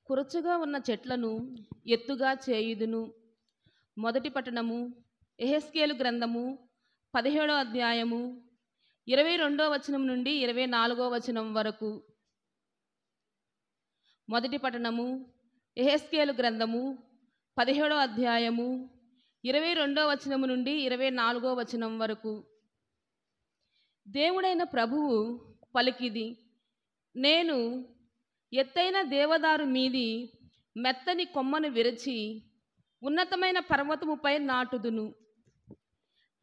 కురచుగా ఉన్న చెట్లను ఎత్తుగా చేయుదును. మొదటి పట్టణము యెహెజ్కేలు గ్రంథము 17వ అధ్యాయము 22వ వచనం నుండి 24వ వచనం వరకు. మొదటి పట్టణము యెహెజ్కేలు గ్రంథము 17వ అధ్యాయము 22వ వచనము నుండి 24వ వచనం వరకు. దేవుడైన ప్రభువు పలికిది, నేను ఎత్తైన దేవదారు మీది మెత్తని కొమ్మను విరచి ఉన్నతమైన పర్వతముపై నాటుదును.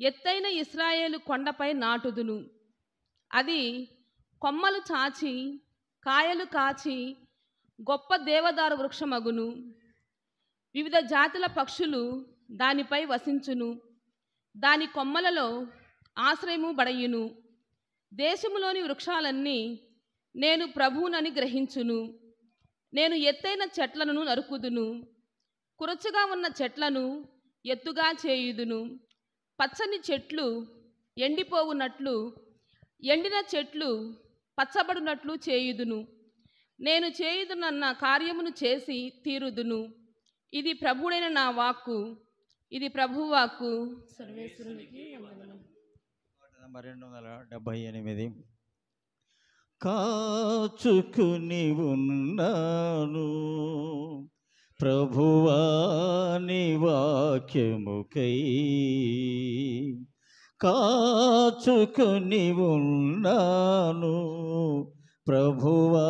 ఎత్తైన ఇశ్రాయేలు కొండపై నాటుదును. అది కొమ్మలు చాచి కాయలు కాచి గొప్ప దేవదారు వృక్షమగును. వివిధ జాతుల పక్షులు దానిపై వసించును. దాని కొమ్మలలో ఆశ్రయము బడయును. దేశములోని వృక్షాలన్నీ నేను ప్రభువునని గ్రహించును. నేను ఎత్తైన చెట్లను నరుకుదును. కురచుగా ఉన్న చెట్లను ఎత్తుగా చేయుదును. పచ్చని చెట్లు ఎండిపోవునట్లు, ఎండిన చెట్లు పచ్చబడినట్లు చేయుదును. నేను చేయుదునన్న కార్యమును చేసి తీరుదును. ఇది ప్రభుడైన నా వాక్కు. ఇది ప్రభువాక్కు. సర్వేశ్వరునికి వందనం. 278. కాచుకుని ఉన్నాను ప్రభువా నీ వాక్యముకై, కాచుకుని ఉన్నాను ప్రభువా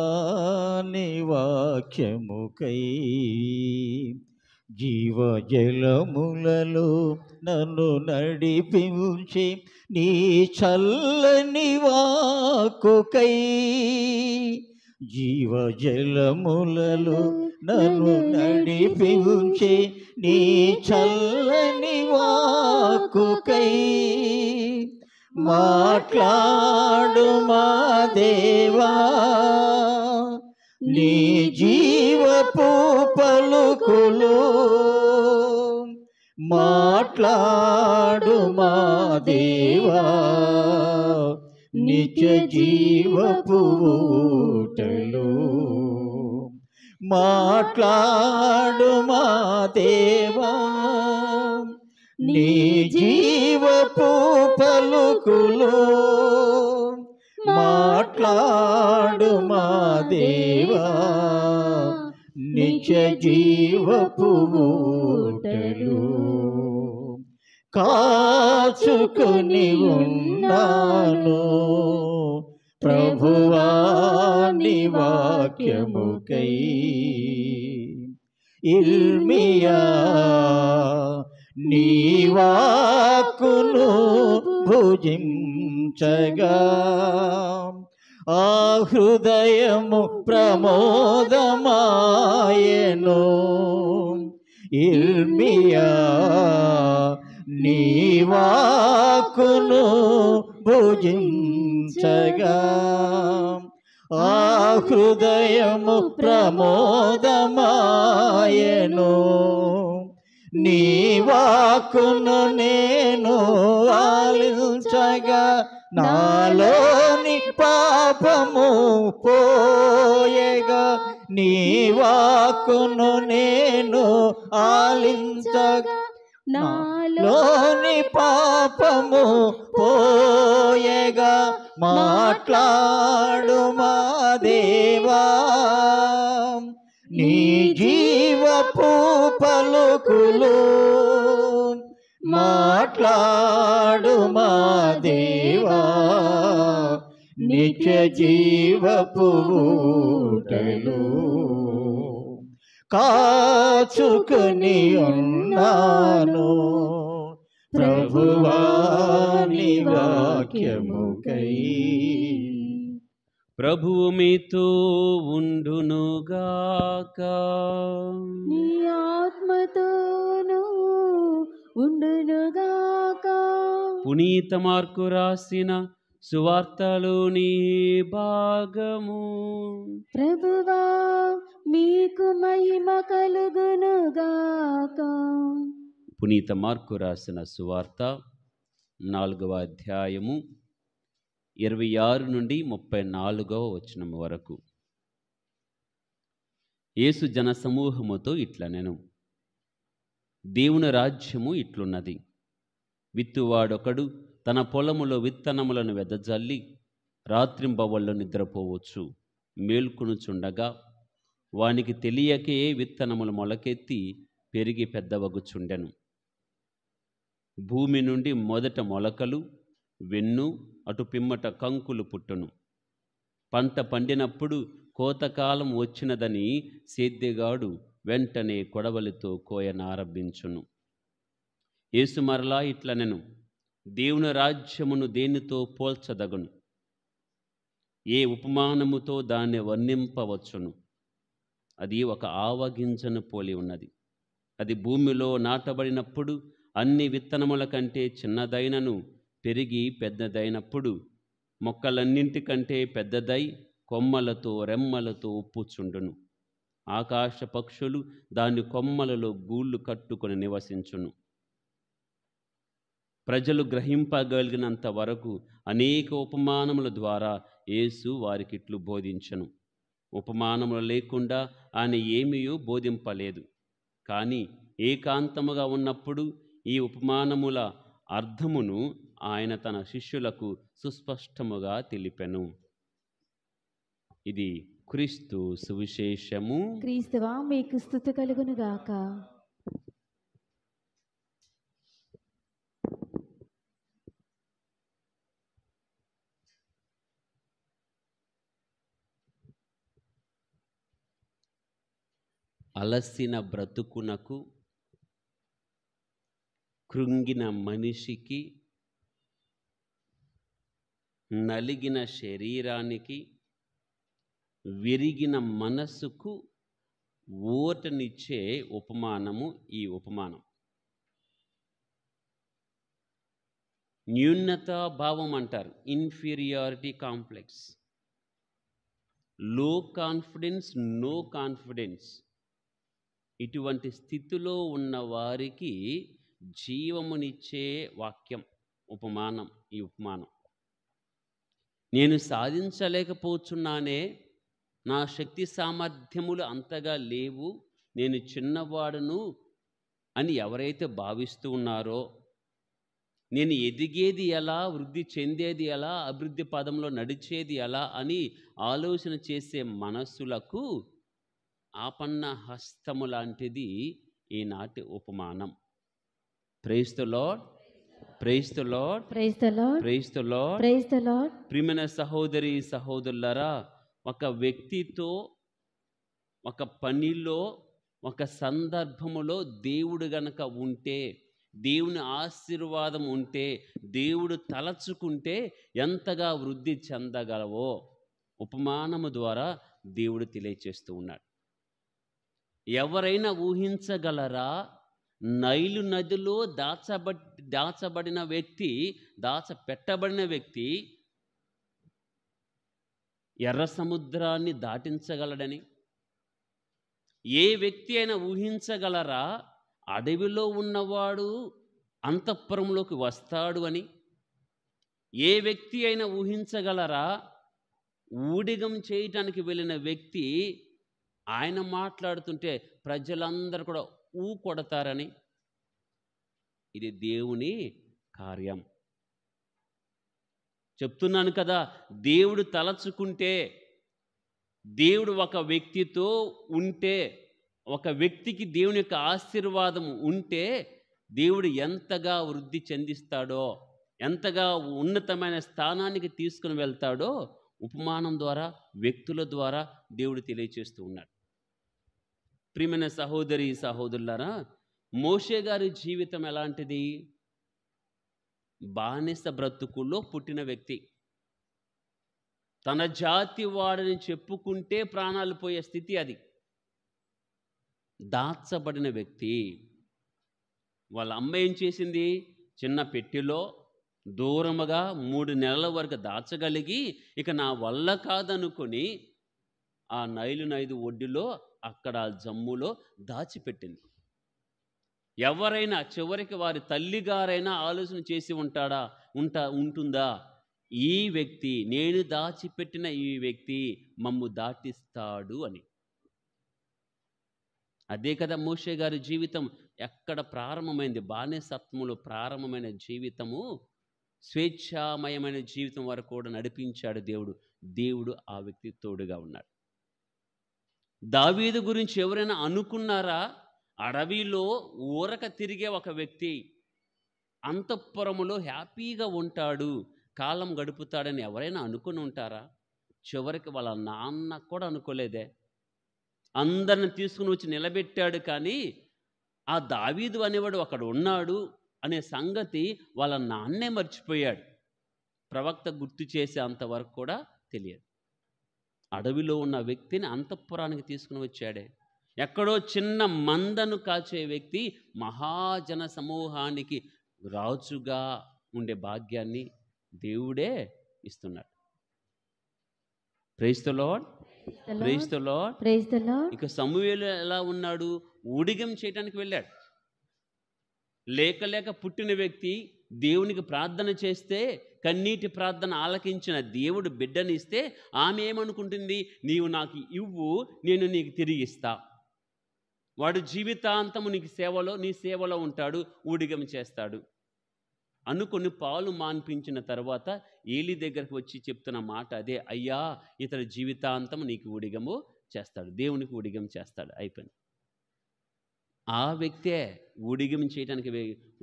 నీ వాక్యముకై. జీవజలములలో నన్ను నడిపించి నీ చల్లని వాక్కుకై, జీవజలములలో నన్ను నడిపించి నీ చల్లని వాక్కుకై. మాట్లాడు మా దేవా నీ జీవపు పలుకులు, మాట్లాడు మా దేవా నిత్య జీవపు ఊటలు, మాట్లాడు మా దేవా నీ జీవపు పలుకులు, మాట్లాడు మా దేవా నిత్య జీవపు ఊటలు. కాచుకుని ఉన్నాను ప్రభువా నీ వాక్యముకై. ఇర్మియా నీ వాక్కును భుజించగా ఆ హృదయము ప్రమోదమాయెను. ఇర్మియా నీ వాక్కును భుజించగా ఆ హృదయము ప్రమోదమాయెను. నీ వాక్కును నేను ఆలించగా నాలోని పాపము పోయగా, నీ వాక్కును నేను ఆలించగా నాలోని పాపము పోయగా. మాట్లాడు మా దేవా నీ జీవపు పలుకులు, మాట్లాడు మా దేవా నిత్య జీవపు ఊటలు. కాచుకుని ఉన్నాను ప్రభువా నీ వాక్యముకై. ప్రభువు మీతో ఉండునుగాక, నీ ఆత్మతోనూ ఉండునుగాక. పునీత మార్కు రాసిన సువార్తలోని భాగము. ప్రభువా మీకు మహిమ కలుగునుగాక. పునీత మార్కు రాసిన సువార్త 4వ అధ్యాయము 26 నుండి 34వ వచనం వరకు. యేసు జనసమూహముతో ఇట్లా నేను దేవుని రాజ్యము ఇట్లున్నది. విత్తువాడొకడు తన పొలములో విత్తనములను వెదజల్లి రాత్రింబవళ్ళు నిద్రపోవచ్చు. మేల్కొనుచుండగా వానికి తెలియకే విత్తనములు మొలకెత్తి పెరిగి పెద్దవగుచుండెను. భూమి నుండి మొదట మొలకలు, వెన్ను, అటు పిమ్మట కంకులు పుట్టును. పంట పండినప్పుడు కోతకాలం వచ్చినదని సేద్యగాడు వెంటనే కొడవలితో కోయనారంభించును. యేసు మరలా ఇట్లనెను, దేవుని రాజ్యమును దేనితో పోల్చదగును? ఏ ఉపమానముతో దాన్ని వర్ణింపవచ్చును? అది ఒక ఆవగింజను పోలి ఉన్నది. అది భూమిలో నాటబడినప్పుడు అన్ని విత్తనముల కంటే చిన్నదైనను పెరిగి పెద్దదైనప్పుడు మొక్కలన్నింటికంటే పెద్దదై కొమ్మలతో రెమ్మలతో ఉప్పుచుండును. ఆకాశ పక్షులు దాని కొమ్మలలో గూళ్ళు కట్టుకొని నివసించును. ప్రజలు గ్రహింపగలిగినంత వరకు అనేక ఉపమానముల ద్వారా యేసు వారికిట్లు బోధించెను. ఉపమానములు లేకుండా ఆయన ఏమీయూ బోధింపలేదు. కానీ ఏకాంతముగా ఉన్నప్పుడు ఈ ఉపమానముల అర్థమును ఆయన తన శిష్యులకు సుస్పష్టముగా తెలిపెను. ఇది క్రీస్తు సువిశేషము. క్రీస్తువా మీకు స్తుతి కలుగును గాక. అలసిన బ్రతుకునకు, కృంగిన మనిషికి, నలిగిన శరీరానికి, విరిగిన మనస్సుకు ఊరటనిచ్చే ఉపమానము ఈ ఉపమానం. న్యూనతా భావం అంటారు, ఇన్ఫీరియారిటీ కాంప్లెక్స్. లో కాన్ఫిడెన్స్, నో కాన్ఫిడెన్స్. ఇటువంటి స్థితిలో ఉన్న వారికి జీవమునిచ్చే వాక్యం ఉపమానం. ఈ ఉపమానం నేను సాధించలేకపోతున్నానే, నా శక్తి సామర్థ్యములు అంతగా లేవు, నేను చిన్నవాడును అని ఎవరైతే భావిస్తూ ఉన్నారో, నేను ఎదిగేది ఎలా, వృద్ధి చెందేది ఎలా, అభివృద్ధి పదంలో నడిచేది ఎలా అని ఆలోచన చేసే మనస్సులకు ఆపన్న హస్తము లాంటిది ఈనాటి ఉపమానం. Praise the lord, praise the lord, praise the lord, praise the lord, praise the lord. ప్రియమైన సహోదరి సహోదరులారా, ఒక వ్యక్తితో, ఒక పనిలో, ఒక సందర్భములో దేవుడు గనక ఉంటే, దేవుని ఆశీర్వాదం ఉంటే, దేవుడు తలచుకుంటే ఎంతగా వృద్ధి చెందగలవో ఉపమానము ద్వారా దేవుడు తెలియచేస్తూ ఉన్నాడు. ఎవరైనా ఊహించగలరా? నైలు నదిలో దాచబడిన వ్యక్తి, దాచపెట్టబడిన వ్యక్తి ఎర్ర సముద్రాన్ని దాటించగలడని? ఏ వ్యక్తి అయినా ఊహించగలరా అడవిలో ఉన్నవాడు అంతఃపురంలోకి వస్తాడు అని? ఏ వ్యక్తి అయినా ఊహించగలరా ఊడిగం చేయటానికి వెళ్ళిన వ్యక్తి ఆయన మాట్లాడుతుంటే ప్రజలందరూ కూడా ఊ కొడతారని? ఇది దేవుని కార్యం. చెప్తున్నాను కదా, దేవుడు తలచుకుంటే, దేవుడు ఒక వ్యక్తితో ఉంటే, ఒక వ్యక్తికి దేవుని యొక్క ఆశీర్వాదం ఉంటే దేవుడు ఎంతగా వృద్ధి చెందిస్తాడో, ఎంతగా ఉన్నతమైన స్థానానికి తీసుకుని వెళ్తాడో ఉపమానం ద్వారా, వ్యక్తుల ద్వారా దేవుడు తెలియచేస్తూ ఉన్నాడు. ప్రియమైన సహోదరి సహోదరులారా, మోషే గారి జీవితం ఎలాంటిది? బానిస బ్రతుకుల్లో పుట్టిన వ్యక్తి. తన జాతి వాడని చెప్పుకుంటే ప్రాణాలు పోయే స్థితి అది. దాచబడిన వ్యక్తి. వాళ్ళ అమ్మ ఏం చేసింది? చిన్న పెట్టెలో దూరముగా 3 నెలల వరకు దాచగలిగి, ఇక నా వల్ల కాదనుకొని ఆ నైలు నది ఒడ్డులో, అక్కడ జమ్ములో దాచిపెట్టింది. ఎవరైనా చివరికి వారి తల్లిగారైనా ఆలోచన చేసి ఉంటుందా? ఈ వ్యక్తి, నేను దాచిపెట్టిన ఈ వ్యక్తి మమ్ము దాటిస్తాడు అని. అదే కదా మోషే గారి జీవితం ఎక్కడ ప్రారంభమైంది? బానిసత్వములో ప్రారంభమైన జీవితము స్వేచ్ఛామయమైన జీవితం వరకు కూడా నడిపించాడు దేవుడు. దేవుడు ఆ వ్యక్తికి తోడుగా ఉన్నాడు. దావీదు గురించి ఎవరైనా అనుకున్నారా? అడవిలో ఊరక తిరిగే ఒక వ్యక్తి అంతఃపురములో హ్యాపీగా ఉంటాడు, కాలం గడుపుతాడని ఎవరైనా అనుకుని ఉంటారా? చివరికి వాళ్ళ నాన్న కూడా అనుకోలేదే. అందరిని తీసుకుని వచ్చి నిలబెట్టాడు, కానీ ఆ దావీదు అనేవాడు అక్కడ ఉన్నాడు అనే సంగతి వాళ్ళ నాన్నే మర్చిపోయాడు. ప్రవక్త గుర్తు చేసే అంతవరకు కూడా తెలియదు. అడవిలో ఉన్న వ్యక్తిని అంతఃపురానికి తీసుకుని వచ్చాడే. ఎక్కడో చిన్న మందను కాచే వ్యక్తి మహాజన సమూహానికి రాజుగా ఉండే భాగ్యాన్ని దేవుడే ఇస్తున్నాడు. Praise the lord, praise the lord, praise the lord. ఇక సమూయేలు ఎలా ఉన్నాడు? ఊడిగం చేయడానికి వెళ్ళాడు. లేక పుట్టిన వ్యక్తి దేవునికి ప్రార్థన చేస్తే కన్నీటి ప్రార్థన ఆలకించిన దేవుడు బిడ్డని ఇస్తే ఆమె ఏమనుకుంటుంది? నీవు నాకు ఇవ్వు, నేను నీకు తిరిగి ఇస్తా. వాడు జీవితాంతము నీ సేవలో ఉంటాడు, ఊడిగం చేస్తాడు అనుకుని పాలు మాన్పించిన తర్వాత ఏలి దగ్గరకు వచ్చి చెప్తున్న మాట అదే, అయ్యా ఇతడు జీవితాంతం నీకు ఊడిగము చేస్తాడు, దేవునికి ఊడిగం చేస్తాడు. అయిపోయింది. ఆ వ్యక్తే ఊడిగం చేయడానికి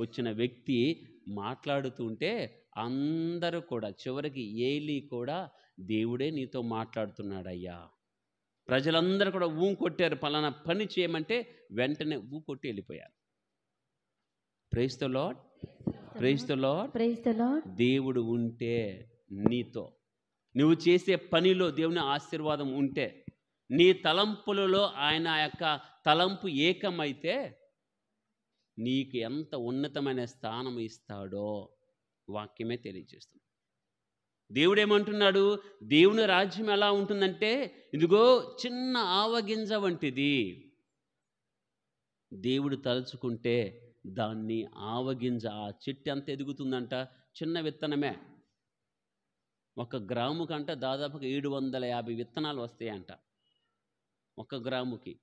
వచ్చిన వ్యక్తి మాట్లాడుతుంటే అందరూ కూడా చివరికి ఏలి కూడా దేవుడే నీతో మాట్లాడుతున్నాడయ్యా. ప్రజలందరూ కూడా కొట్టారు. పలానా పని చేయమంటే వెంటనే కొట్టి వెళ్ళిపోయారు. Praise the lord, praise the lord, praise the lord. దేవుడు ఉంటే నీతో, నువ్వు చేసే పనిలో దేవుని ఆశీర్వాదం ఉంటే, నీ తలంపులలో ఆయన యొక్క తలంపు ఏకమైతే నీకు ఎంత ఉన్నతమైన స్థానం ఇస్తాడో వాక్యమే తెలియజేస్తుంది. దేవుడు ఏమంటున్నాడు? దేవుని రాజ్యం ఎలా ఉంటుందంటే ఇదిగో చిన్న ఆవగింజ వంటిది. దేవుడు తలుచుకుంటే దాన్ని ఆవగింజ, ఆ చెట్టు ఎంత ఎదుగుతుందంట? చిన్న విత్తనమే. 1 గ్రాము కంట దాదాపుగా 750 విత్తనాలు వస్తాయంట 1 గ్రాముకి.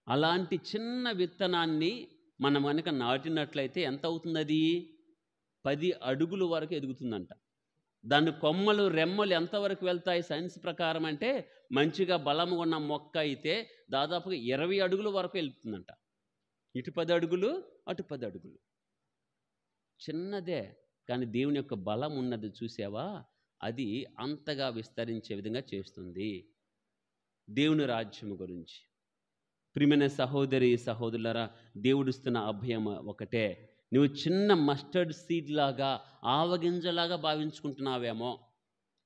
అలాంటి చిన్న విత్తనాన్ని మనం కనుక నాటినట్లయితే ఎంత అవుతుంది? అది 10 అడుగుల వరకు ఎదుగుతుందంట. దాని కొమ్మలు రెమ్మలు ఎంతవరకు వెళ్తాయి సైన్స్ ప్రకారం అంటే, మంచిగా బలము ఉన్న మొక్క అయితే దాదాపుగా 20 అడుగుల వరకు వెళ్తుందంట. ఇటు 10 అడుగులు, అటు 10 అడుగులు. చిన్నదే, కానీ దేవుని యొక్క బలం ఉన్నది చూసావా? అది అంతగా విస్తరించే విధంగా చేస్తుంది. దేవుని రాజ్యము గురించి ప్రియమైన సహోదరి సహోదరులారా, దేవుడిస్తున్న అభయం ఒకటే. నువ్వు చిన్న మస్టర్డ్ సీడ్ లాగా, ఆవగింజలాగా భావించుకుంటున్నావేమో,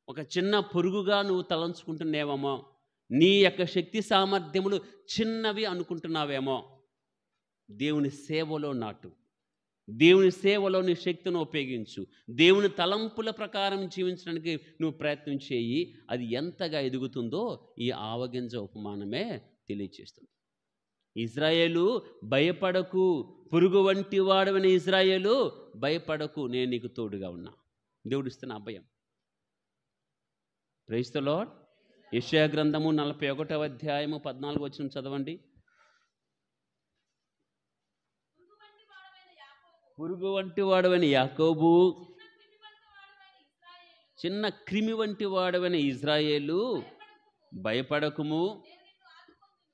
ఒక చిన్న పురుగుగా నువ్వు తలంచుకుంటున్నావేమో, నీ యొక్క శక్తి సామర్థ్యములు చిన్నవి అనుకుంటున్నావేమో. దేవుని సేవలో నాటు, దేవుని సేవలో నీ శక్తిని ఉపయోగించు, దేవుని తలంపుల ప్రకారం జీవించడానికి నువ్వు ప్రయత్నం చేయి. అది ఎంతగా ఎదుగుతుందో ఈ ఆవగింజ ఉపమానమే తెలియచేస్తుంది. ఇజ్రాయేలు భయపడకు, పురుగు వంటి వాడవైన ఇజ్రాయేలు భయపడకు, నేను నీకు తోడుగా ఉన్నా. దేవుడిస్తున్న అభయం. Praise the lord. యెషయా గ్రంథము 41వ అధ్యాయము 14వ వచనం చదవండి. పురుగు వంటి వాడవైన యాకోబు, చిన్న క్రిమి వంటి వాడవైన ఇజ్రాయేలు భయపడకుము,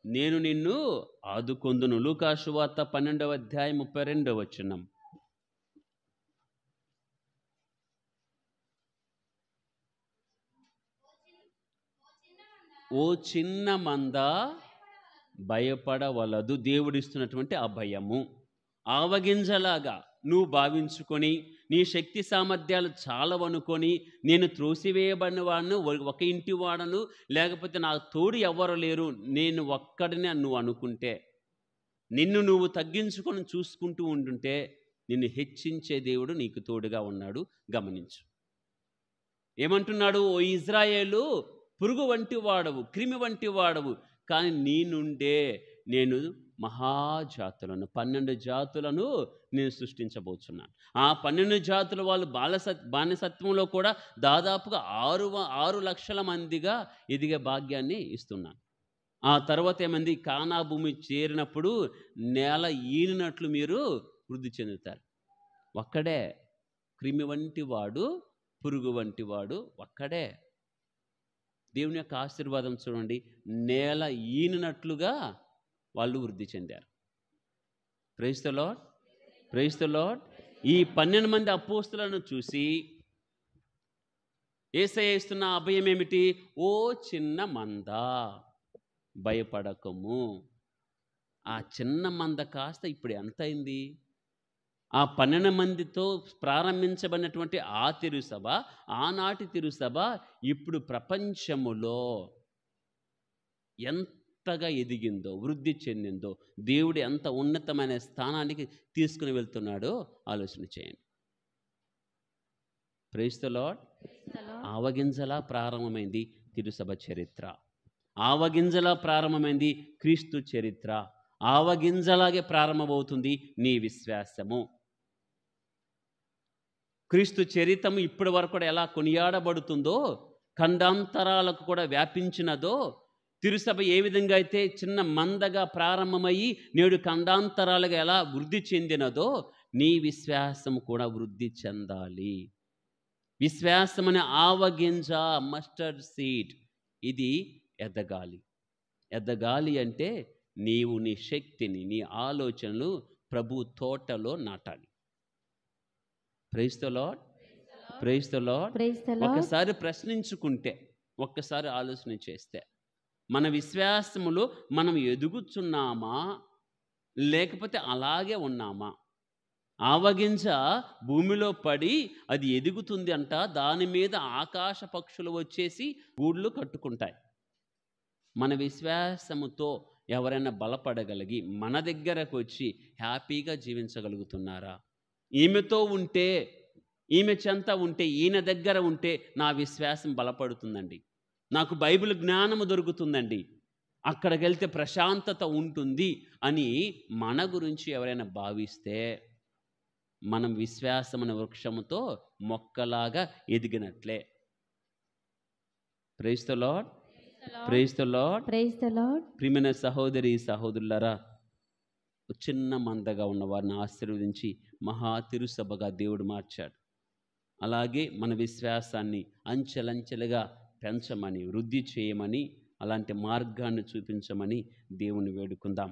నేను నిన్ను ఆదుకొందును. లూకా సువార్త 12వ అధ్యాయం 32వ వచనం. ఓ చిన్న మంద భయపడవలదు. దేవుడిస్తున్నటువంటి అభయము. ఆవగింజలాగా నువ్వు భావించుకొని, నీ శక్తి సామర్థ్యాలు చాలవనుకొని, నేను త్రోసివేయబడిన వాడను, ఒక ఇంటి వాడను, లేకపోతే నాకు తోడు ఎవరు లేరు, నేను ఒక్కడినే నువ్వు అనుకుంటే, నిన్ను నువ్వు తగ్గించుకొని చూసుకుంటూ ఉంటుంటే, నిన్ను హెచ్చించే దేవుడు నీకు తోడుగా ఉన్నాడు. గమనించు. ఏమంటున్నాడు? ఓ ఇజ్రాయేలు పురుగు వంటి వాడవు, క్రిమి వంటి వాడవు, కానీ నీ నుండే నేను మహాజాతులను 12 జాతులను నేను సృష్టించబోతున్నాను. ఆ 12 జాతుల వాళ్ళు బానిసత్వంలో కూడా దాదాపుగా 6 లక్షల మందిగా ఎదిగే భాగ్యాన్ని ఇస్తున్నాను. ఆ తర్వాత ఏమంది, కానా భూమి చేరినప్పుడు నేల ఈనినట్లు మీరు వృద్ధి చెందుతారు. ఒక్కడే క్రిమి వంటి వాడు, పురుగు వంటి వాడు ఒక్కడే. దేవుని యొక్క ఆశీర్వాదం చూడండి, నేల ఈనినట్లుగా వాళ్ళు వృద్ధి చెందారు. Praise the lord, praise the lord. ఈ 12 మంది అపోస్తులను చూసి యేసయ్య ఇస్తున్న అభయం ఏమిటి? ఓ చిన్న మంద, భయపడకము. ఆ చిన్న మంద కాస్త ఇప్పుడు ఎంత అయింది? ఆ 12 మందితో ప్రారంభించబడినటువంటి ఆ తిరుసభ, ఆనాటి తిరుసభ ఇప్పుడు ప్రపంచములో ఎంతగా ఎదిగిందో, వృద్ధి చెందిందో, దేవుడు ఎంత ఉన్నతమైన స్థానానికి తీసుకుని వెళ్తున్నాడో ఆలోచన చేయండి. Praise the lord. ఆవగింజలా ప్రారంభమైంది తిరుసభ చరిత్ర. ఆవగింజలా ప్రారంభమైంది క్రీస్తు చరిత్ర. ఆవగింజలాగే ప్రారంభమవుతుంది నీ విశ్వాసము. క్రీస్తు చరిత్రము ఇప్పటి వరకు కూడా ఎలా కొనియాడబడుతుందో, ఖండాంతరాలకు కూడా వ్యాపించినదో, తిరుసభ ఏ విధంగా అయితే చిన్న మందగా ప్రారంభమయ్యి నేడు ఖండాంతరాలుగా ఎలా వృద్ధి చెందినదో, నీ విశ్వాసం కూడా వృద్ధి చెందాలి. విశ్వాసం అనే ఆవగింజ, మస్టర్డ్ సీడ్, ఇది ఎదగాలి. ఎదగాలి అంటే నీవు నీ శక్తిని, నీ ఆలోచనలు ప్రభు తోటలో నాటాలి. Praise the lord, praise the lord. Praise the lord. ఒక్కసారి ప్రశ్నించుకుంటే, ఒక్కసారి ఆలోచన చేస్తే, మన విశ్వాసములో మనం ఎదుగుచున్నామా లేకపోతే అలాగే ఉన్నామా? ఆవగింజ భూమిలో పడి అది ఎదుగుతుంది అంట, దాని మీద ఆకాశ పక్షులు వచ్చేసి గూళ్ళు కట్టుకుంటాయి. మన విశ్వాసముతో ఎవరైనా బలపడగలిగి మన దగ్గరకు వచ్చి హ్యాపీగా జీవించగలుగుతున్నారా? ఈమెతో ఉంటే, ఈమె చెంత ఉంటే, ఈయన దగ్గర ఉంటే నా విశ్వాసం బలపడుతుందండి, నాకు బైబిల్ జ్ఞానము దొరుకుతుందండి, అక్కడికి వెళ్తే ప్రశాంతత ఉంటుంది అని మన గురించి ఎవరైనా భావిస్తే మనం విశ్వాసమైన వృక్షముతో మొక్కలాగా ఎదిగినట్లే. Praise the lord, praise the lord, praise the Lord. ప్రియమైన సహోదరి సహోదరులారా, చిన్న మందగా ఉన్న వారిని ఆశీర్వదించి మహా తిరుసభగా దేవుడు మార్చాడు. అలాగే మన విశ్వాసాన్ని అంచెలంచెలుగా పెంచమని, వృద్ధి చేయమని, అలాంటి మార్గాన్ని చూపించమని దేవుని వేడుకుందాం.